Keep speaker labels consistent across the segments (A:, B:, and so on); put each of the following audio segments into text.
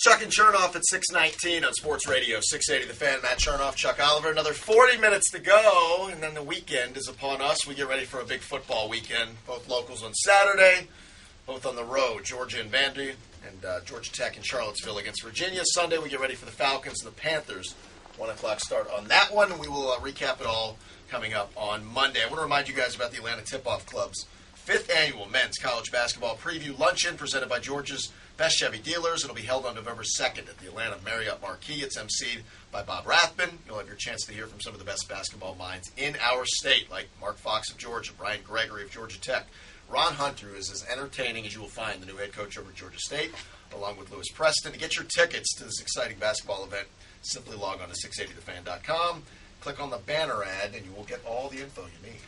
A: Chuck and Chernoff at 6:19 on Sports Radio 680 The Fan. Matt Chernoff, Chuck Oliver. Another 40 minutes to go, and then the weekend is upon us. We get ready for a big football weekend. Both locals on Saturday, both on the road. Georgia and Vandy, and Georgia Tech and Charlottesville against Virginia. Sunday, we get ready for the Falcons and the Panthers. 1 o'clock start on that one, and we will recap it all coming up on Monday. I want to remind you guys about the Atlanta Tip-Off Club's 5th annual men's college basketball preview luncheon presented by Georgia's Best Chevy Dealers. It'll be held on November 2nd at the Atlanta Marriott Marquis. It's emceed by Bob Rathman. You'll have your chance to hear from some of the best basketball minds in our state, like Mark Fox of Georgia, Brian Gregory of Georgia Tech, Ron Hunter, who is as entertaining as you will find, the new head coach over at Georgia State, along with Lewis Preston. To get your tickets to this exciting basketball event, simply log on to 680thefan.com, click on the banner ad, and you will get all the info you need.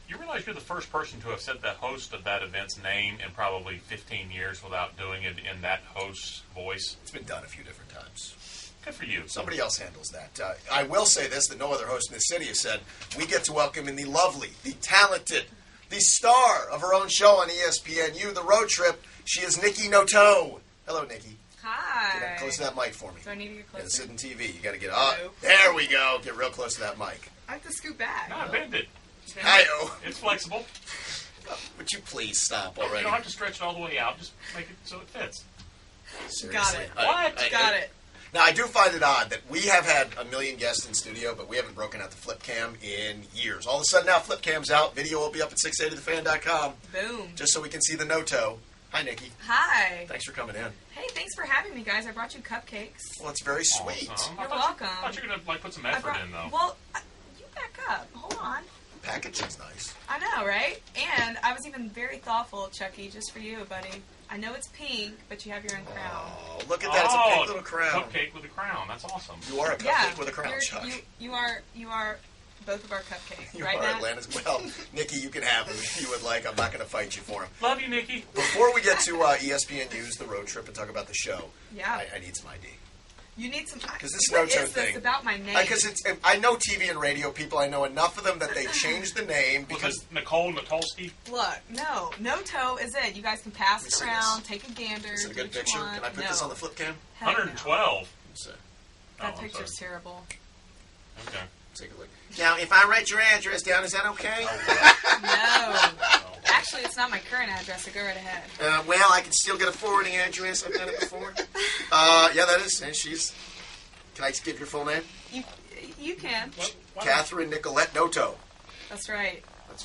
B: You realize you're the first person to have said the host of that event's name in probably 15 years without doing it in that host's voice?
A: It's been done a few different times.
B: Good for you.
A: Somebody else handles that. I will say this, that no other host in the city has said, we get to welcome in the lovely, the talented, the star of her own show on ESPNU, The Road Trip. She is Niki Noto. Hello, Nikki.
C: Hi.
A: Get up close to that mic for me.
C: Do I need to get closer?
A: You gotta sit in TV. You gotta get up. There we go. Get real close to that mic.
C: I have to scoot back.
B: No, bend it.
A: Hi-oh.
B: It's flexible.
A: Would you please stop
B: You
A: already?
B: don't have to stretch it all the way out. Just make it so it fits.
A: Seriously.
C: Got it.
B: What?
C: Got it.
A: Now, I do find it odd that we have had a million guests in studio, but we haven't broken out the flip cam in years. All of a sudden now, flip cam's out. Video will be up at 680thefan.com.
C: Boom.
A: Just so we can see the Noto. Hi, Nikki.
C: Hi.
A: Thanks for coming in.
C: Hey, thanks for having me, guys. I brought you cupcakes.
A: Well, it's very sweet.
B: Awesome.
C: You're welcome.
B: I thought you were going to put some effort in, though.
C: Well, you back up. Hold on.
A: Packaging's nice.
C: I know, right? And I was even very thoughtful, Chucky, just for you, buddy. I know it's pink, but you have your own crown.
A: Oh, look at that. It's a pink little crown.
B: Cupcake with a crown. That's awesome.
A: You are a cupcake with a crown, Chuck.
C: You are both of our cupcakes,
A: You
C: right,
A: are
C: Matt?
A: Atlanta's. Well, Nikki, you can have him if you would like. I'm not going to fight you for him.
B: Love you, Nikki.
A: Before we get to ESPNU's The Road Trip and talk about the show,
C: Yeah.
A: I need some ID.
C: You need some...
A: Because this
C: What
A: Noto
C: is this
A: thing
C: about my name?
A: Because I know TV and radio people. I know enough of them that they changed the name
B: Was
A: because
B: it Nicole Natolsky?
C: Look, no-toe is it. You guys can pass
A: Let me
C: it
A: see
C: around,
A: this.
C: take a gander.
A: Is it a
C: do
A: good
C: what you
A: picture?
C: want.
A: Can I put
C: No.
A: this on the flip cam?
C: Heck no.
B: 112.
A: Let's see.
C: That
B: I'm
C: picture's
B: sorry.
C: terrible.
B: Okay.
A: Take a look. Now, if I write your address down, is that okay?
C: No. Actually, it's not my current address, so go right ahead.
A: Well, I can still get a forwarding address. I've done it before. Yeah, that is. And she's. Can I give your full name?
C: You can.
A: Catherine Nicolette Noto.
C: That's right.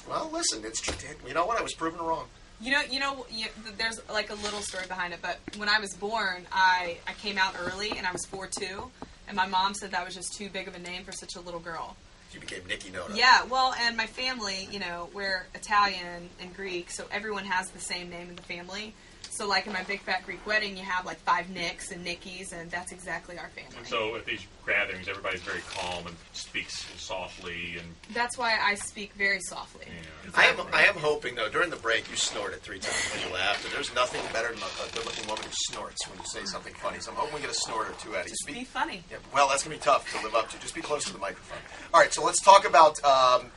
A: Well, listen. It's. You know what? I was proven wrong.
C: There's like a little story behind it, but when I was born, I came out early, and I was 4'2", and my mom said that was just too big of a name for such a little girl.
A: You became Niki Noto.
C: Yeah, well, and my family, we're Italian and Greek, so everyone has the same name in the family. So, like, in my big fat Greek wedding, you have, like, 5 Nicks and Nickis, and that's exactly our family.
B: And so at these gatherings, everybody's very calm and speaks softly. And
C: that's why I speak very softly.
B: Yeah.
A: I am hoping, though, during the break, you snorted 3 times when you laughed. And there's nothing better than a good-looking woman who snorts when you say something funny. So I'm hoping we get a snort or 2 out of you.
C: Just be funny.
A: Yeah, well, that's going to be tough to live up to. Just be close to the microphone. All right, so let's talk about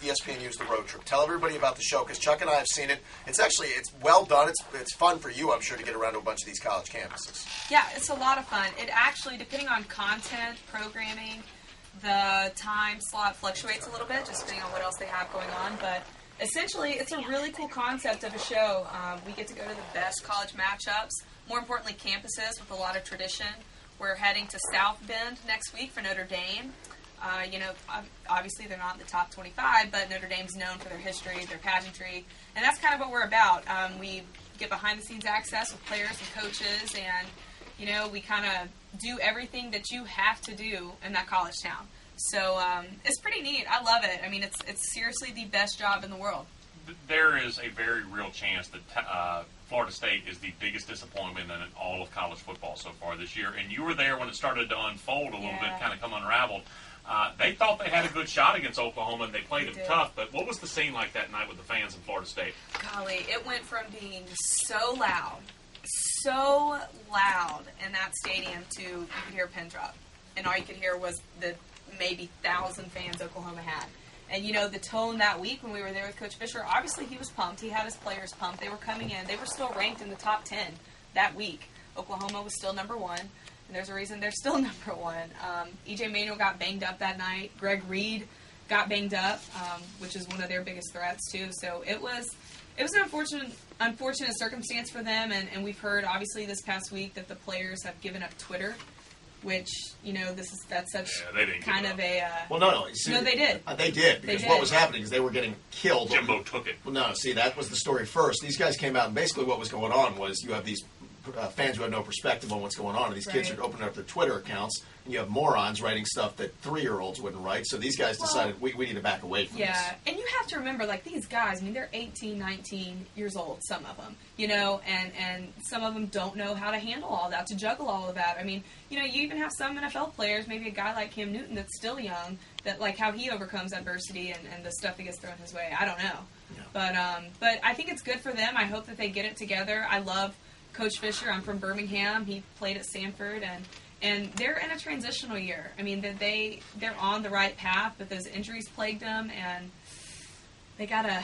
A: ESPNU's The Road Trip. Tell everybody about the show, because Chuck and I have seen it. It's well done. It's fun for you, I'm sure, to get around to a bunch of these college campuses.
C: Yeah, it's a lot of fun. It actually, depending on content, programming, the time slot fluctuates a little bit, just depending on what else they have going on. But essentially, it's a really cool concept of a show. We get to go to the best college matchups, more importantly, campuses with a lot of tradition. We're heading to South Bend next week for Notre Dame. Obviously they're not in the top 25, but Notre Dame's known for their history, their pageantry, and that's kind of what we're about. We get behind-the-scenes access with players and coaches, and, we kind of do everything that you have to do in that college town. So it's pretty neat. I love it. I mean, it's seriously the best job in the world.
B: There is a very real chance that Florida State is the biggest disappointment in all of college football so far this year, and you were there when it started to unfold a little bit, kind of come unraveled. They thought they had a good shot against Oklahoma, and they played them tough. But what was the scene like that night with the fans in Florida State?
C: Golly, it went from being so loud in that stadium to you could hear a pin drop. And all you could hear was the maybe 1,000 fans Oklahoma had. And, the tone that week when we were there with Coach Fisher, obviously he was pumped. He had his players pumped. They were coming in. They were still ranked in the top 10 that week. Oklahoma was still number one, and there's a reason they're still number one. EJ Manuel got banged up that night. Greg Reed got banged up, which is one of their biggest threats too. So it was an unfortunate circumstance for them, and we've heard obviously this past week that the players have given up Twitter, which that's such kind of a
A: no, see,
C: no, they did.
A: They did, because what was happening is they were getting killed.
B: Jimbo took it.
A: Well, no, see, that was the story first. These guys came out, and basically what was going on was you have these fans who have no perspective on what's going on, and these kids are opening up their Twitter accounts, and you have morons writing stuff that 3-year-olds wouldn't write. So these guys decided we need to back away from this.
C: Yeah, and you have to remember, like, these guys, I mean, they're 18, 19 years old, some of them, and some of them don't know how to handle all that, to juggle all of that. I mean, you even have some NFL players, maybe a guy like Cam Newton that's still young, that, like, how he overcomes adversity and the stuff that gets thrown his way. I don't know. Yeah. But I think it's good for them. I hope that they get it together. I love Coach Fisher. I'm from Birmingham. He played at Sanford, and they're in a transitional year. I mean, they're on the right path, but those injuries plagued them, and they gotta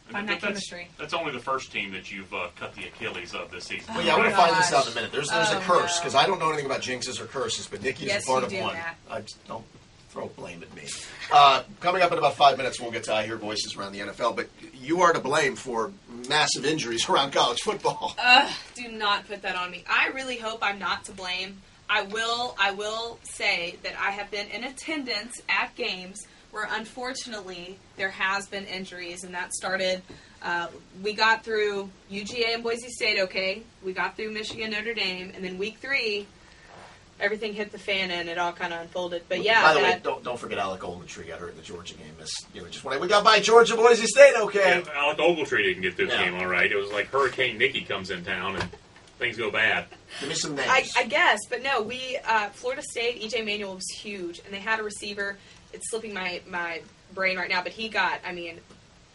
C: find that chemistry.
B: That's only the first team that you've cut the Achilles of this season.
A: Well, yeah, I'm going to find this out in a minute. There's a curse, because I don't know anything about jinxes or curses, but Nikki is a part of one. I just don't throw blame at me. Coming up in about 5 minutes, we'll get to I Hear Voices around the NFL, but you are to blame for massive injuries around college football.
C: Do not put that on me. I really hope I'm not to blame. I will say that I have been in attendance at games where, unfortunately, there has been injuries, and that started, we got through UGA and Boise State, okay? We got through Michigan, Notre Dame, and then week 3, everything hit the fan and it all kind of unfolded. But yeah,
A: by the way, don't forget Alec Ogletree got hurt in the Georgia game. Just when we got by Georgia, Boise State, okay.
B: Yeah, Alec Ogletree didn't get through the game, all right. It was like Hurricane Nikki comes in town and things go bad.
A: Give me some names.
C: I guess, but no, Florida State, EJ Manuel was huge, and they had a receiver. It's slipping my brain right now, but he got,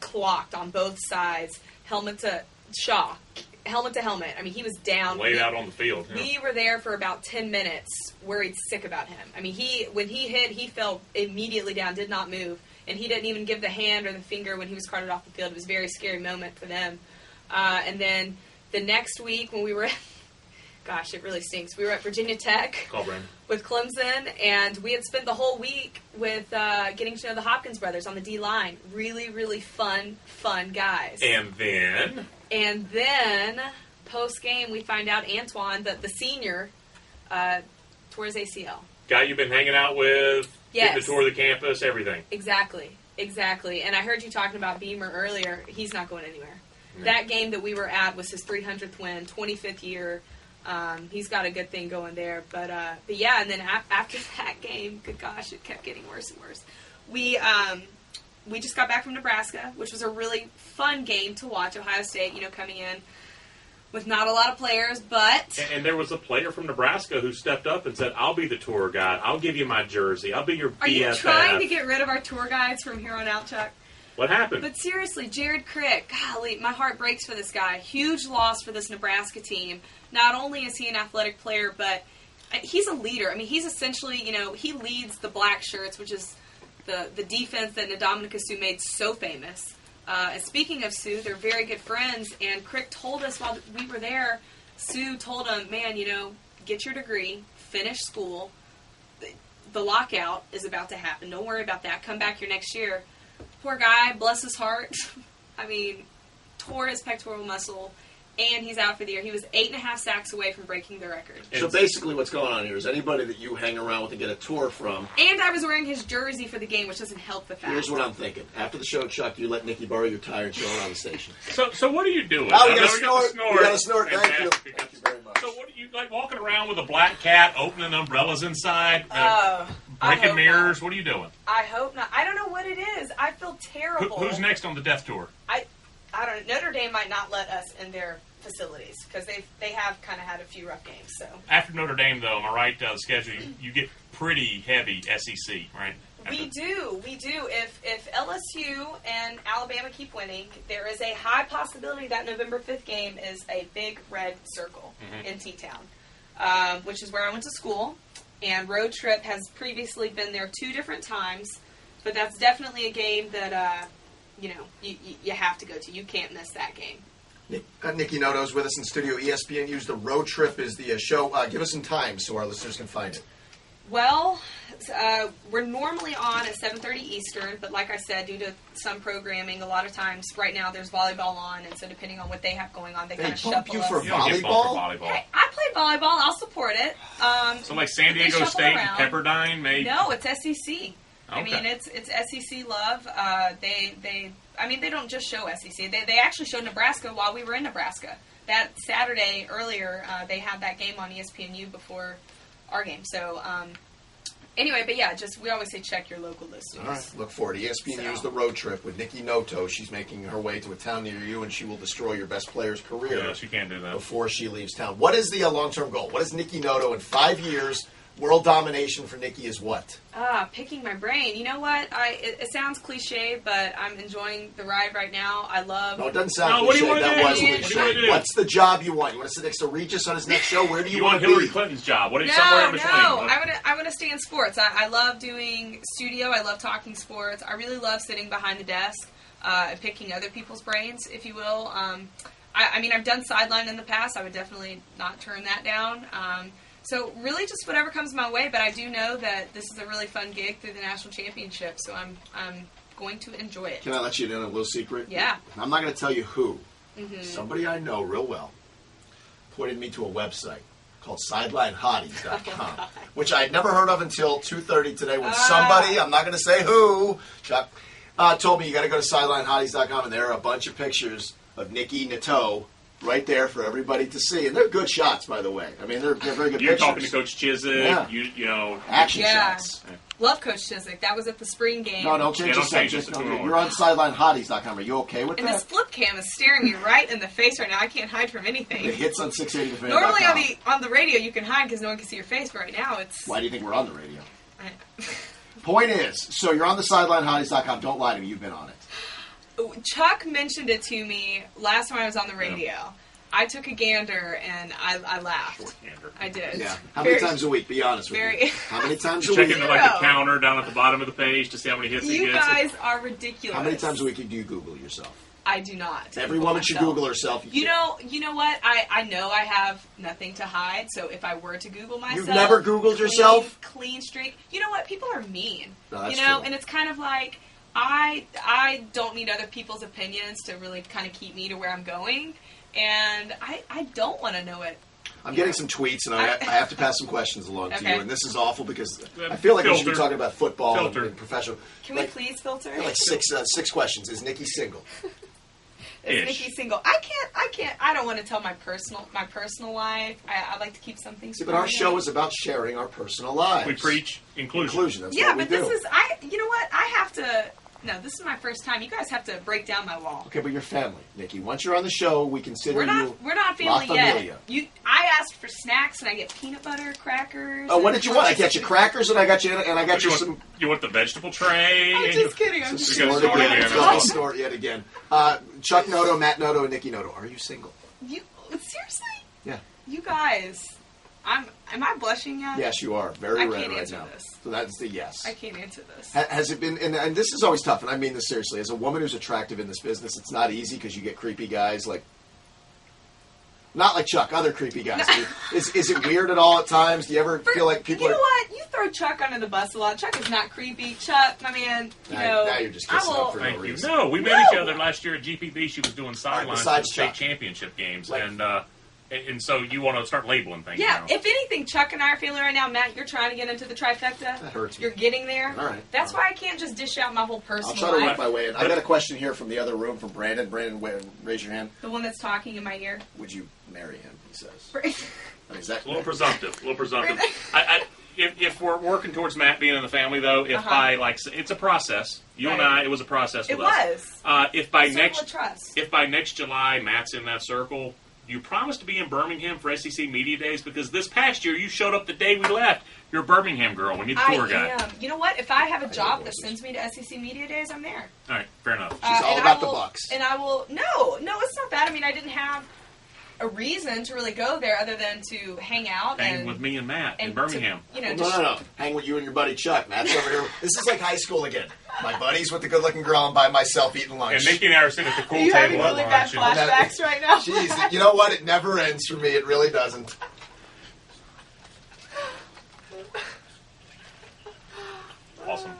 C: clocked on both sides, helmet to helmet. I mean, he was down.
B: Laid out on the field. Yeah.
C: We were there for about 10 minutes, worried sick about him. I mean, when he hit, he fell immediately down, did not move, and he didn't even give the hand or the finger when he was carted off the field. It was a very scary moment for them. And then the next week when we were gosh, it really stinks. We were at Virginia Tech with Clemson, and we had spent the whole week with getting to know the Hopkins brothers on the D-line. Really, really fun guys. And then, post-game, we find out Antoine, the senior, tore his ACL.
B: Guy you've been hanging out with,
C: yes.
B: Getting to tour the campus, everything.
C: Exactly. And I heard you talking about Beamer earlier. He's not going anywhere. Yeah. That game that we were at was his 300th win, 25th year. He's got a good thing going there. But yeah, and then after that game, good gosh, it kept getting worse and worse. We just got back from Nebraska, which was a really fun game to watch. Ohio State, coming in with not a lot of players, but...
B: And there was a player from Nebraska who stepped up and said, I'll be the tour guide. I'll give you my jersey. I'll be your BFF.
C: Are you trying to get rid of our tour guides from here on out, Chuck?
B: What happened?
C: But seriously, Jared Crick, golly, my heart breaks for this guy. Huge loss for this Nebraska team. Not only is he an athletic player, but he's a leader. I mean, he's essentially, he leads the black shirts, which is the defense that Ndamukong Suh made so famous. And speaking of Suh, they're very good friends, and Crick told us while we were there, Suh told him, man, get your degree, finish school. The lockout is about to happen. Don't worry about that. Come back here next year. Poor guy, bless his heart. Tore his pectoral muscle, and he's out for the year. He was 8.5 sacks away from breaking the record.
A: So basically what's going on here is anybody that you hang around with and get a tour from...
C: And I was wearing his jersey for the game, which doesn't help the fact.
A: Here's what I'm thinking. After the show, Chuck, you let Nikki borrow your tire and show around the station.
B: So what are you doing?
A: Oh, you got to snort. You got to snort. Thank you.
B: Thank you very much. So what are you, walking around with a black cat, opening umbrellas inside, breaking mirrors? Not. What are you doing?
C: I hope not. I don't know what it is. I feel terrible.
B: Who's next on the death tour?
C: I don't know. Notre Dame might not let us in their facilities because they have kind of had a few rough games. So
B: after Notre Dame, though, am I right? The schedule you get pretty heavy SEC, right?
C: We do. If LSU and Alabama keep winning, there is a high possibility that November 5th game is a big red circle in T-Town, which is where I went to school. And Road Trip has previously been there 2 different times, but that's definitely a game that you have to go to. You can't miss that game.
A: Niki Noto is with us in studio. ESPNU's The Road Trip is the show. Give us some time so our listeners can find it.
C: Well, we're normally on at 7:30 Eastern, but like I said, due to some programming, a lot of times right now there's volleyball on, and so depending on what they have going on, they kind of shuffle
A: you
C: us.
A: for
B: You don't get bumped for volleyball.
C: Hey, I play volleyball. I'll support it.
B: So like San
C: they
B: Diego
C: shuffle
B: State
C: around.
B: and Pepperdine, maybe?
C: No, it's SEC. I
B: Okay.
C: mean, it's SEC love. They don't just show SEC. They actually showed Nebraska while we were in Nebraska. That Saturday earlier, they had that game on ESPNU before our game. So, anyway, but yeah, we always say check your local listings.
A: All right, look forward. ESPNU's The Road Trip with Niki Noto. She's making her way to a town near you, and she will destroy your best player's career
B: Yeah, she can't do that.
A: before she leaves town. What is the long-term goal? What is Niki Noto in 5 years? World domination for Nikki is what?
C: Picking my brain. You know what? It sounds cliche, but I'm enjoying the ride right now. I love...
A: No, it doesn't sound
B: what do
A: cliche.
B: you
A: That
B: wanna
A: was
B: do? What do you
A: cliche.
B: wanna do?
A: What's the job you want? You want to sit next to Regis on his next show? Where do you want to
B: Hillary
A: be?
B: Clinton's job? What is somewhere in between?
C: No. I want to stay in sports. I love doing studio. I love talking sports. I really love sitting behind the desk and picking other people's brains, if you will. I've done sideline in the past. I would definitely not turn that down. So really just whatever comes my way, but I do know that this is a really fun gig through the national championship, so I'm going to enjoy it.
A: Can I let you in on a little secret?
C: Yeah.
A: I'm not going to tell you who.
C: Mm-hmm.
A: Somebody I know real well pointed me to a website called SidelineHotties.com, which I had never heard of until 2:30 today when somebody, I'm not going to say who, Chuck, told me you got to go to SidelineHotties.com, and there are a bunch of pictures of Niki Noto right there for everybody to see. And they're good shots, by the way. I mean, they're very good
B: You're
A: pictures.
B: talking to Coach Chiswick.
A: Yeah.
B: You know.
A: Action
C: Yeah.
A: shots.
C: Love Coach Chiswick. That was at the spring game.
A: No, don't change
B: Yeah,
A: the
B: don't change
A: subject.
B: it.
A: No, you're on SidelineHotties.com. Are you okay with
C: And
A: that?
C: this flip cam is staring me right in the face right now. I can't hide from anything.
A: The hits on 680thefan.com.
C: Normally on the radio you can hide because no one can see your face, but right now it's...
A: Why do you think we're on the radio? Point is, so you're on the SidelineHotties.com. Don't lie to me. You've been on it.
C: Chuck mentioned it to me last time I was on the radio. Yeah. I took a gander and I laughed.
B: Short gander.
C: I did.
A: Yeah. How many times a week? Be honest with me.
C: How
A: many times a
B: Check
A: week?
B: into like the counter down at the bottom of the page to see how many hits he
C: You
B: gets.
C: guys are ridiculous.
A: How many times a week do you Google yourself?
C: I do not.
A: Every woman should Google herself.
C: You know what? I know I have nothing to hide, so if I were to Google myself...
A: You've never Googled yourself?
C: Clean streak. You know what? People are mean.
A: No, that's
C: you know,
A: true.
C: and it's kind of like... I don't need other people's opinions to really kind of keep me to where I'm going, and I don't want to know it.
A: I'm getting some tweets, and I have to pass some questions along to
C: Okay.
A: you. And this is awful because I feel like we should be
B: Filter.
A: talking about football
B: Filter.
A: and professional.
C: Can we please filter?
A: Like six questions. Is Nikki single?
C: Is
B: Ish.
C: Nikki single? I can't. I don't want to tell my personal life. I like to keep something.
A: See, but our show is about sharing our personal lives.
B: We preach inclusion.
A: Inclusion. That's
C: Yeah,
A: what we
C: but
A: do.
C: this is you know what? I have to. No, this is my first time. You guys have to break down my wall.
A: Okay, but you're family, Nikki. Once you're on the show, we consider
C: We're
A: you.
C: not
A: La
C: family
A: Familia.
C: yet. I asked for snacks and I get peanut butter crackers.
A: Oh, what
C: and
A: did you want? I got you crackers, and I got you some.
B: You want the vegetable tray?
C: I'm just kidding. I'm just
B: You're
C: kidding.
B: gonna
A: Snort
B: snort
A: again.
B: again.
A: Go snort yet again. Chuck Noto, Matt Noto, and Niki Noto. Are you single?
C: You seriously?
A: Yeah.
C: You guys, am I blushing yet?
A: Yes, you are. Very
C: I
A: red
C: can't
A: right
C: answer
A: now.
C: this.
A: So that's the yes.
C: I can't answer this.
A: Has it been, and this is always tough, and I mean this seriously, as a woman who's attractive in this business, it's not easy because you get creepy guys like, not like Chuck, other creepy guys. Is it weird at all at times? Do you ever feel like people
C: You know what? You throw Chuck under the bus a lot. Chuck is not creepy. Chuck, my man,
A: Now you're just kissing up for no
B: Thank you.
A: reason.
B: No, we met each other last year at GPB. She was doing sidelines for the
A: besides
B: state
A: Chuck.
B: championship games,
A: Like-
B: and so you want to start labeling things.
C: Yeah,
B: now.
C: if anything, Chuck and I are feeling right now, Matt, you're trying to get into the trifecta.
A: That hurts me.
C: You're getting there.
A: All right.
C: That's why I can't just dish out my whole
A: I'll
C: personal
A: try to
C: life.
A: work my way in. I got a question here from the other room from Brandon. Brandon, raise your hand.
C: The one that's talking in my ear.
A: Would you marry him? He says. I mean, is that
B: A little presumptive. If we're working towards Matt being in the family, though, if by it's a process. You and
C: Right.
B: I, it was a process with
C: It
B: us.
C: was.
B: If by
C: Circle
B: next
C: of trust.
B: if by next July Matt's in that circle, you promise to be in Birmingham for SEC Media Days because this past year you showed up the day we left. You're a Birmingham girl. We need the tour guide.
C: I am. You know what? If I have a job that
A: voices.
C: sends me to SEC Media Days, I'm there.
B: All right, fair enough.
A: She's all
C: and
A: about
C: I
A: the
C: will-
A: Bucks.
C: And I will. No, it's not bad. I mean, I didn't have. a reason to really go there other than to hang out
B: Hang with me and Matt in Birmingham.
A: No. Hang with you and your buddy Chuck. Matt's over here. This is like high school again. My buddies with the good-looking girl and by myself eating lunch.
B: And Nikki and I are sitting at the cool
C: Are you having
B: table at
C: really bad
B: lunch.
C: flashbacks right now?
A: Jeez, you know what? It never ends for me. It really doesn't.
B: Awesome.